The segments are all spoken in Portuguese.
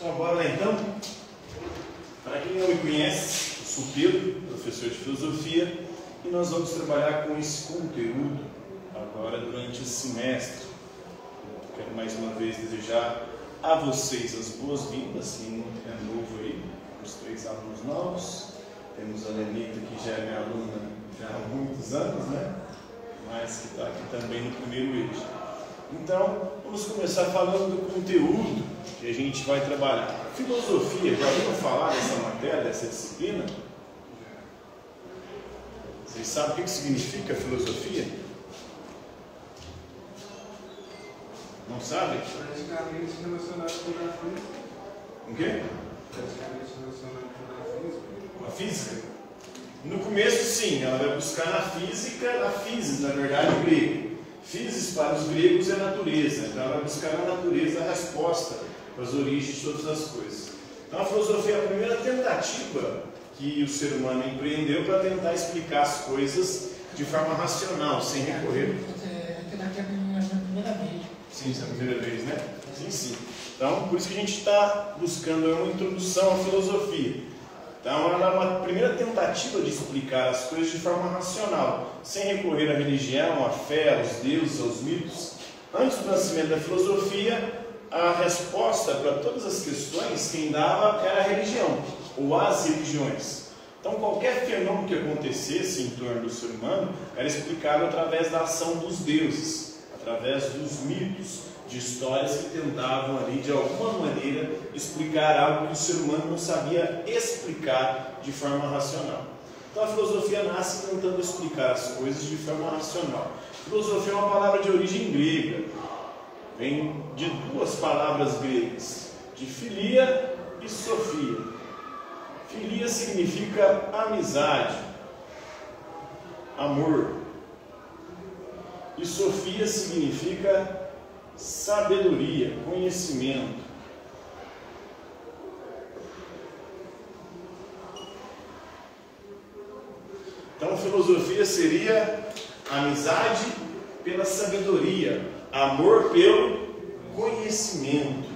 Então, bora lá então. Para quem não me conhece, eu sou Pedro, professor de filosofia, e nós vamos trabalhar com esse conteúdo agora durante esse semestre. Eu quero mais uma vez desejar a vocês as boas-vindas, quem é novo aí, os 3 alunos novos. Temos a Lenita, que já é minha aluna já há muitos anos, né? Mas que está aqui também no primeiro eixo. Então, vamos começar falando do conteúdo que a gente vai trabalhar. Filosofia, já ouviram falar dessa matéria, dessa disciplina? Vocês sabem o que significa filosofia? Não sabem? Praticamente relacionado com a física. O quê? Praticamente relacionado com a física. Com a física? No começo, sim, ela vai buscar na física, na physis, na verdade, grego. Physis para os gregos é natureza, então ela vai buscar na natureza a resposta para as origens de todas as coisas. Então a filosofia é a primeira tentativa que o ser humano empreendeu para tentar explicar as coisas de forma racional, sem recorrer. Aqui é a primeira vez. Sim, essa é a primeira vez, né? Sim, sim. Então, por isso que a gente está buscando uma introdução à filosofia. Então, ela é uma primeira tentativa de explicar as coisas de forma racional, sem recorrer à religião, à fé, aos deuses, aos mitos. Antes do nascimento da filosofia, a resposta para todas as questões quem dava era a religião, ou as religiões. Então, qualquer fenômeno que acontecesse em torno do ser humano era explicado através da ação dos deuses, através dos mitos, de histórias que tentavam ali, de alguma maneira, explicar algo que o ser humano não sabia explicar de forma racional. Então a filosofia nasce tentando explicar as coisas de forma racional. Filosofia é uma palavra de origem grega, vem de 2 palavras gregas, de filia e sofia. Filia significa amizade, amor, e sofia significa sabedoria, conhecimento. Então, filosofia seria amizade pela sabedoria, amor pelo conhecimento.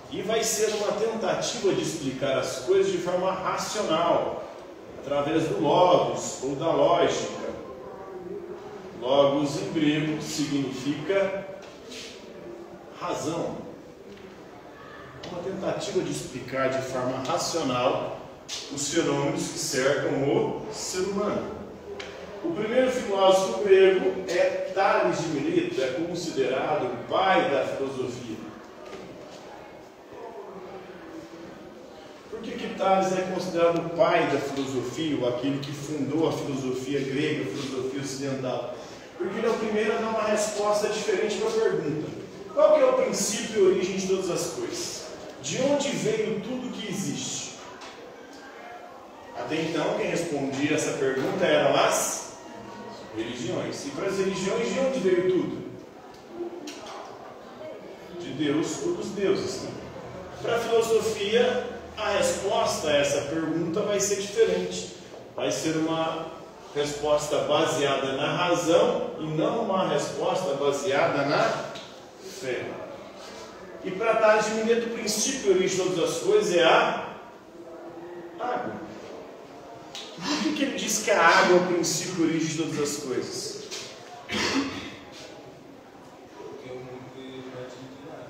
E vai ser uma tentativa de explicar as coisas de forma racional, através do logos ou da lógica. Logos em grego significa razão. Uma tentativa de explicar de forma racional os fenômenos que cercam o ser humano. O primeiro filósofo grego é Tales de Mileto, é considerado o pai da filosofia. Por que Tales é considerado o pai da filosofia, ou aquele que fundou a filosofia grega, a filosofia ocidental? Porque ele é o primeiro a dar uma resposta diferente para a pergunta: qual que é o princípio e origem de todas as coisas? De onde veio tudo que existe? Até então, quem respondia essa pergunta eram as religiões. E para as religiões, de onde veio tudo? De Deus ou dos deuses. Né? Para a filosofia, a resposta a essa pergunta vai ser diferente. Vai ser uma resposta baseada na razão e não uma resposta baseada na fé. E para Tales de Mileto, o princípio e origem de todas as coisas é a água. Por que ele diz que a água é o princípio e origem de todas as coisas? Porque o mundo é partido de água.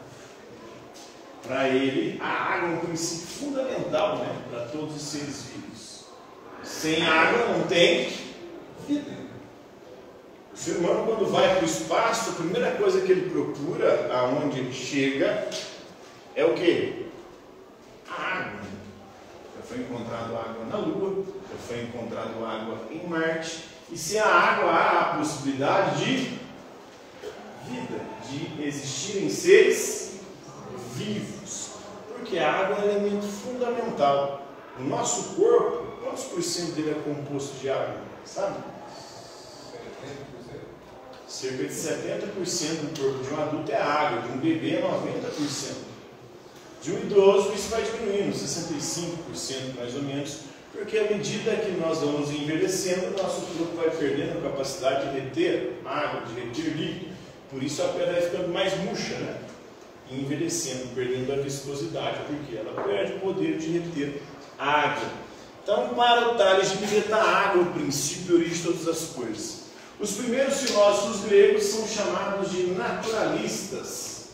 Para ele, a água é um princípio fundamental, né, para todos os seres vivos. Sem água não tem vida. O ser humano, quando vai para o espaço, a primeira coisa que ele procura, aonde ele chega, é o quê? A água. Já foi encontrado água na Lua, já foi encontrado água em Marte. E sem a água há a possibilidade de vida, de existirem seres vivos. Porque a água é um elemento fundamental. O nosso corpo, quantos por cento dele é composto de água? Sabe? 70%. Cerca de 70% do corpo de um adulto é água, de um bebê é 90%. De um idoso isso vai diminuindo, 65% mais ou menos, porque à medida que nós vamos envelhecendo, nosso corpo vai perdendo a capacidade de reter água, de reter líquido. Por isso a pele vai ficando mais murcha, né? e envelhecendo, perdendo a viscosidade, porque ela perde o poder de reter água. Então, para o Tales de Mileto, a água é o princípio e origem de todas as coisas. Os primeiros filósofos gregos são chamados de naturalistas.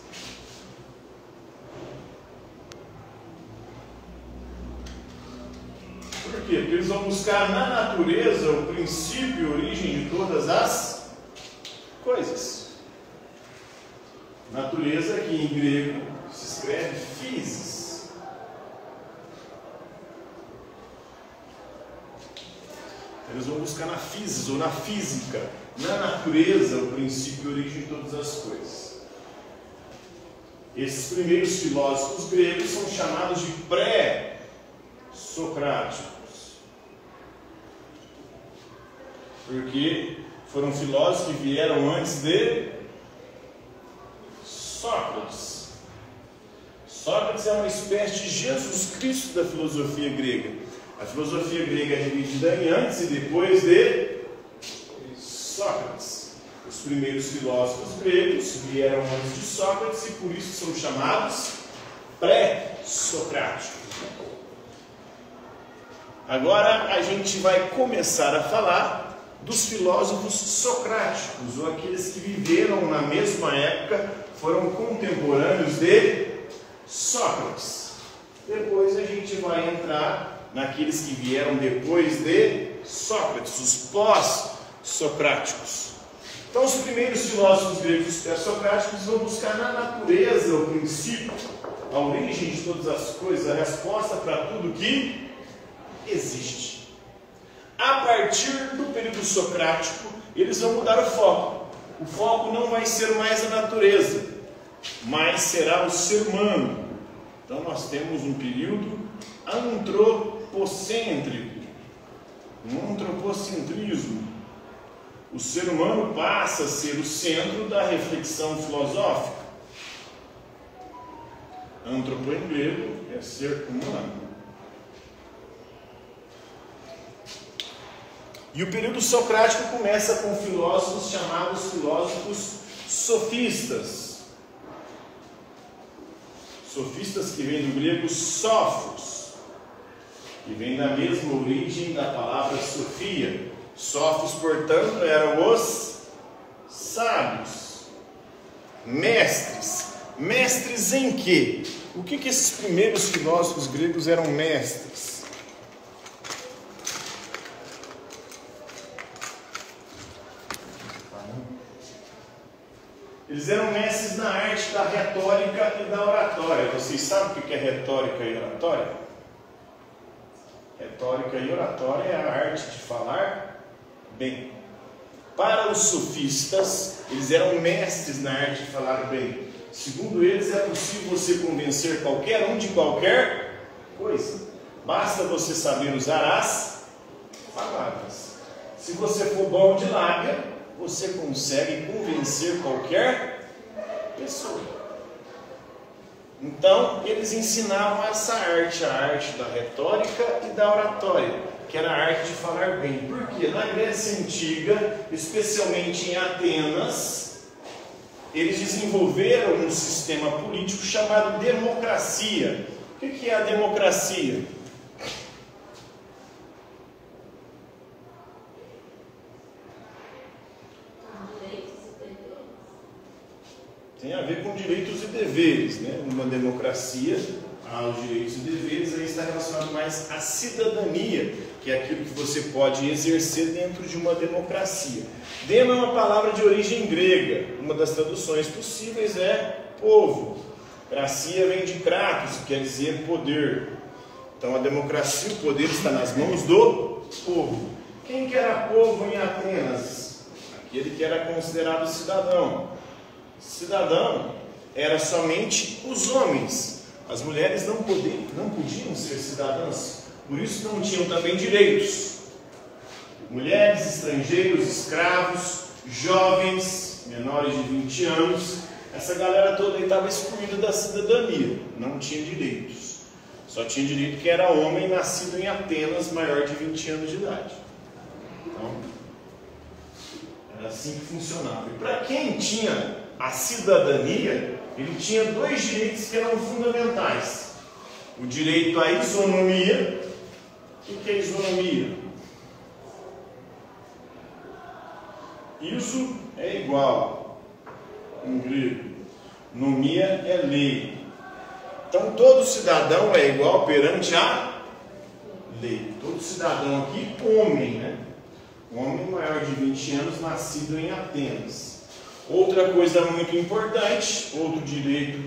Por quê? Porque eles vão buscar na natureza o princípio e origem de todas as coisas. Natureza, que em grego se escreve physis. Eles vão buscar na physis ou na física, na natureza, o princípio e origem de todas as coisas. Esses primeiros filósofos gregos são chamados de pré-socráticos, porque foram filósofos que vieram antes de Sócrates. Sócrates é uma espécie de Jesus Cristo da filosofia grega. A filosofia grega é dividida em antes e depois de Sócrates. Os primeiros filósofos gregos vieram antes de Sócrates e por isso são chamados pré-socráticos. Agora a gente vai começar a falar dos filósofos socráticos, ou aqueles que viveram na mesma época, foram contemporâneos de Sócrates. Depois a gente vai entrar naqueles que vieram depois de Sócrates, os pós-socráticos. Então, os primeiros filósofos gregos pré-socráticos vão buscar na natureza o princípio, a origem de todas as coisas, a resposta para tudo que existe. A partir do período socrático, eles vão mudar o foco. O foco não vai ser mais a natureza, mas será o ser humano. Então nós temos um período antropocêntrico, um antropocentrismo. O ser humano passa a ser o centro da reflexão filosófica. Antropo em grego é ser humano. E o período socrático começa com filósofos chamados filósofos sofistas. Sofistas que vem do grego sófos, que vem da mesma origem da palavra sofia. Sófos, portanto, eram os sábios, mestres. Mestres em quê? O que esses primeiros filósofos gregos eram mestres? Eles eram mestres na arte da retórica e da oratória. Vocês sabem o que é retórica e oratória? Retórica e oratória é a arte de falar bem. Para os sofistas, eles eram mestres na arte de falar bem. Segundo eles, é possível você convencer qualquer um de qualquer coisa. Basta você saber usar as palavras. Se você for bom de lábia, você consegue convencer qualquer pessoa. Então, eles ensinavam essa arte, a arte da retórica e da oratória, que era a arte de falar bem. Por quê? Na Grécia Antiga, especialmente em Atenas, eles desenvolveram um sistema político chamado democracia. O que é a democracia? Tem a ver com direitos e deveres, né? Uma democracia, os direitos e deveres, aí está relacionado mais à cidadania, que é aquilo que você pode exercer dentro de uma democracia. Demo é uma palavra de origem grega, uma das traduções possíveis é povo. Gracia vem de kratos, que quer dizer poder. Então a democracia, o poder está nas mãos do povo. Quem que era povo em Atenas? Aquele que era considerado cidadão. Cidadão era somente os homens. As mulheres não podiam ser cidadãs, por isso não tinham também direitos. Mulheres, estrangeiros, escravos, jovens, menores de 20 anos, essa galera toda estava excluída da cidadania, não tinha direitos. Só tinha direito quem era homem nascido em Atenas, maior de 20 anos de idade. Então, era assim que funcionava. E para quem tinha a cidadania, ele tinha dois direitos que eram fundamentais. O direito à isonomia. O que é isonomia? Iso é igual, em grego. Nomia é lei. Então todo cidadão é igual perante a lei. Todo cidadão aqui, homem, né? Homem maior de 20 anos, nascido em Atenas. Outra coisa muito importante, outro direito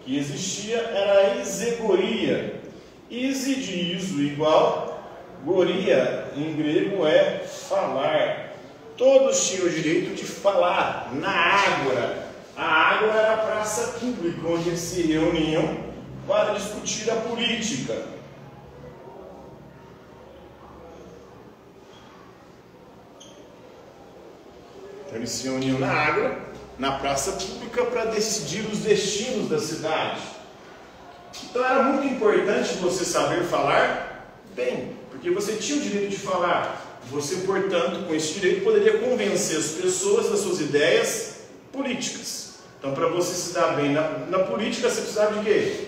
que existia, era a isegoria. Ise de iso igual, goria em grego é falar. Todos tinham o direito de falar na ágora. A ágora era a praça pública onde eles se reuniam para discutir a política. Então eles se reuniam na ágora, na praça pública, para decidir os destinos da cidade. Então era muito importante você saber falar bem, porque você tinha o direito de falar. Você, portanto, com esse direito, poderia convencer as pessoas das suas ideias políticas. Então, para você se dar bem na política, você precisava de quê?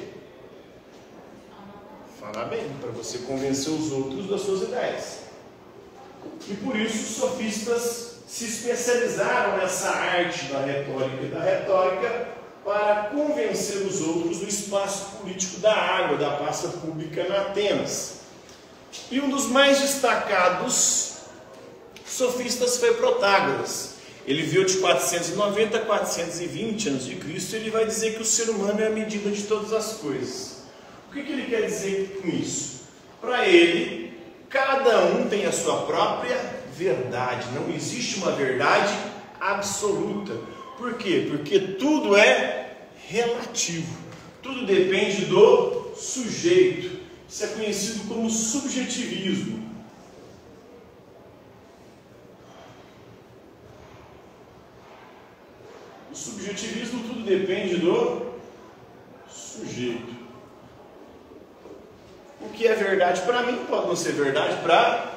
Falar bem, para você convencer os outros das suas ideias. E por isso os sofistas se especializaram nessa arte da retórica e da retórica para convencer os outros do espaço político da água, da praça pública na Atenas. E um dos mais destacados sofistas foi Protágoras. Ele viveu de 490 a 420 a.C. e ele vai dizer que o ser humano é a medida de todas as coisas. O que ele quer dizer com isso? Para ele, cada um tem a sua própria verdade. Não existe uma verdade absoluta. Por quê? Porque tudo é relativo. Tudo depende do sujeito. Isso é conhecido como subjetivismo. O subjetivismo, tudo depende do sujeito. O que é verdade para mim pode não ser verdade para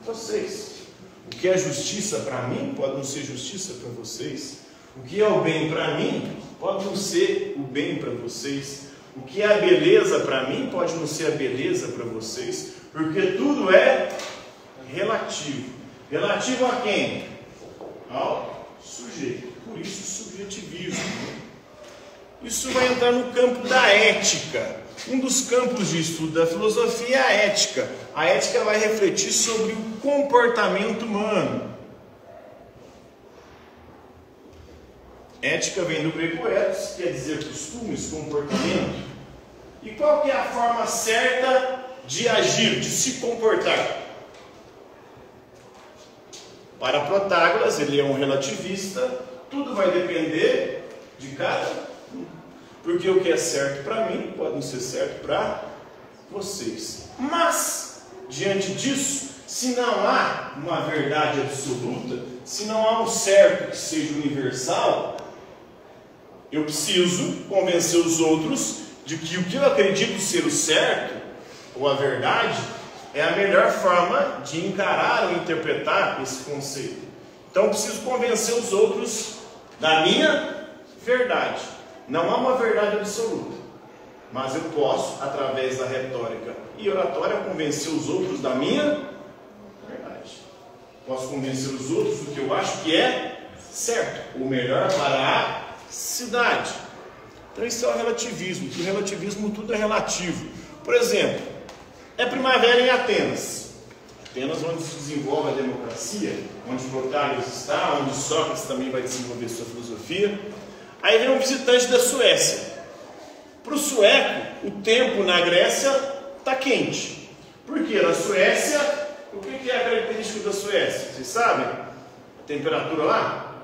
vocês. O que é justiça para mim pode não ser justiça para vocês. O que é o bem para mim pode não ser o bem para vocês. O que é a beleza para mim pode não ser a beleza para vocês. Porque tudo é relativo. Relativo a quem? Ao sujeito. Por isso, subjetivismo. Isso vai entrar no campo da ética. Um dos campos de estudo da filosofia é a ética. A ética vai refletir sobre o comportamento humano. Ética vem do grego ethos, quer dizer costumes, comportamento. E qual que é a forma certa de agir, de se comportar? Para Protágoras, ele é um relativista. Tudo vai depender de cada um. Porque o que é certo para mim pode não ser certo para vocês. Mas, diante disso, se não há uma verdade absoluta, se não há um certo que seja universal, eu preciso convencer os outros de que o que eu acredito ser o certo, ou a verdade, é a melhor forma de encarar ou interpretar esse conceito. Então eu preciso convencer os outros da minha verdade. Não há uma verdade absoluta, mas eu posso, através da retórica e oratória, convencer os outros da minha verdade. Posso convencer os outros do que eu acho que é certo, o melhor para a cidade. Então isso é o relativismo, que o relativismo tudo é relativo. Por exemplo, é primavera em Atenas. Atenas, onde se desenvolve a democracia, onde Protágoras está, onde Sócrates também vai desenvolver sua filosofia. Aí vem um visitante da Suécia. Para o sueco, o tempo na Grécia está quente. Por quê? Na Suécia, o que é a característica da Suécia? Vocês sabem? A temperatura lá?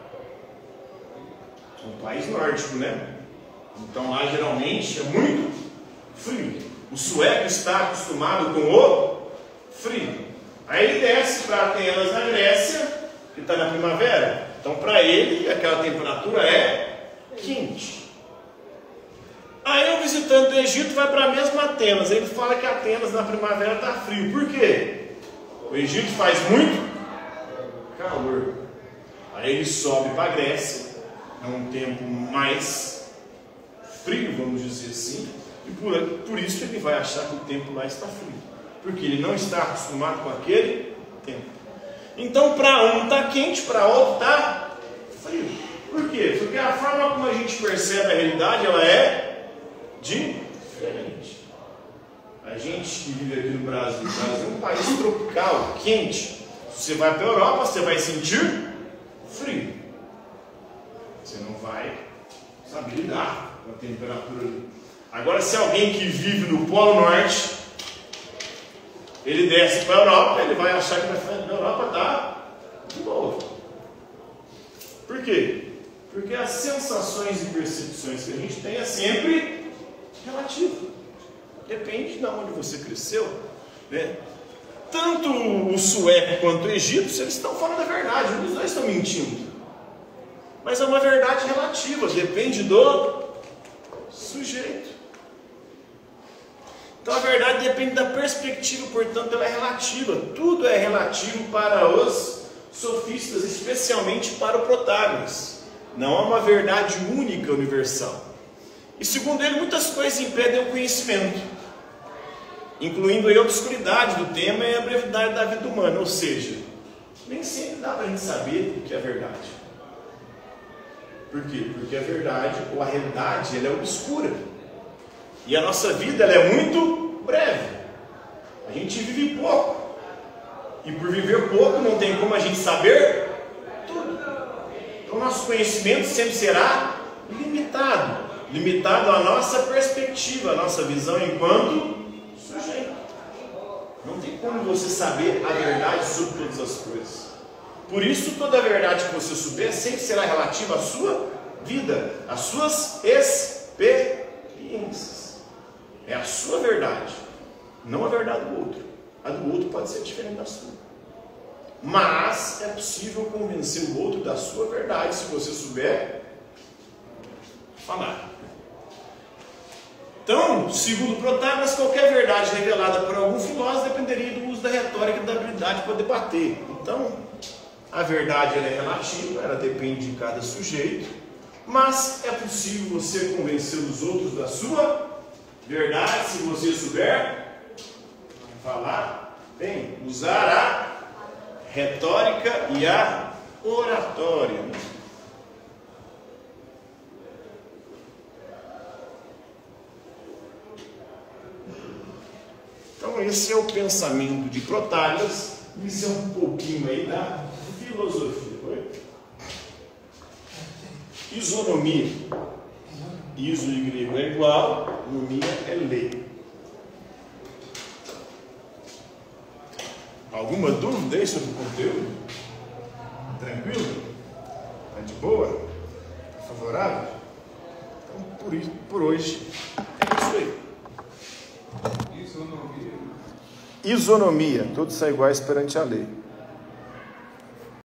É um país nórdico, né? Então lá geralmente é muito frio. O sueco está acostumado com o frio. Aí ele desce para Atenas, na Grécia, que está na primavera. Então para ele aquela temperatura é quente. Aí o visitante do Egito vai para a mesma Atenas. Ele fala que Atenas na primavera está frio. Por quê? O Egito faz muito calor. Aí ele sobe para a Grécia. É um tempo mais frio, vamos dizer assim, e por isso ele vai achar que o tempo lá está frio, porque ele não está acostumado com aquele tempo. Então, para um está quente, para outro está frio. Por quê? Porque a forma como a gente percebe a realidade, ela é diferente. A gente que vive aqui no Brasil, o Brasil é um país tropical, quente. Se você vai para a Europa, você vai sentir frio. Você não vai saber lidar com a temperatura ali. Agora, se alguém que vive no Polo Norte, ele desce para a Europa, ele vai achar que na Europa está de boa. Por quê? Porque as sensações e percepções que a gente tem é sempre relativo. Depende de onde você cresceu, né? Tanto o sueco quanto o egípcio, eles estão falando a verdade, os dois estão mentindo. Mas é uma verdade relativa, depende do sujeito. Então a verdade depende da perspectiva, portanto ela é relativa. Tudo é relativo para os sofistas, especialmente para o Protágoras. Não há uma verdade única, universal. E segundo ele, muitas coisas impedem o conhecimento, incluindo aí a obscuridade do tema e a brevidade da vida humana. Ou seja, nem sempre dá para a gente saber o que é verdade. Por quê? Porque a verdade, ou a realidade, ela é obscura. E a nossa vida, ela é muito breve. A gente vive pouco. E por viver pouco, não tem como a gente saber tudo. Então, nosso conhecimento sempre será limitado. Limitado à nossa perspectiva, à nossa visão enquanto sujeito. Não tem como você saber a verdade sobre todas as coisas. Por isso, toda a verdade que você souber sempre será relativa à sua vida, às suas experiências. É a sua verdade, não a verdade do outro. A do outro pode ser diferente da sua. Mas é possível convencer o outro da sua verdade, se você souber falar. Então, segundo Protágoras, qualquer verdade revelada por algum filósofo dependeria do uso da retórica e da habilidade para debater. Então, a verdade ela é relativa, ela depende de cada sujeito, mas é possível você convencer os outros da sua verdade se você souber falar bem, usar a retórica e a oratória. Então esse é o pensamento de Protágoras. Isso é um pouquinho aí da filosofia. Foi? Isonomia. Iso em grego é igual, nomia é lei. Alguma dúvida aí sobre o conteúdo? Tranquilo? Está de boa? Favorável? Então, por hoje, é isso aí. Isonomia. Isonomia, todos são iguais perante a lei.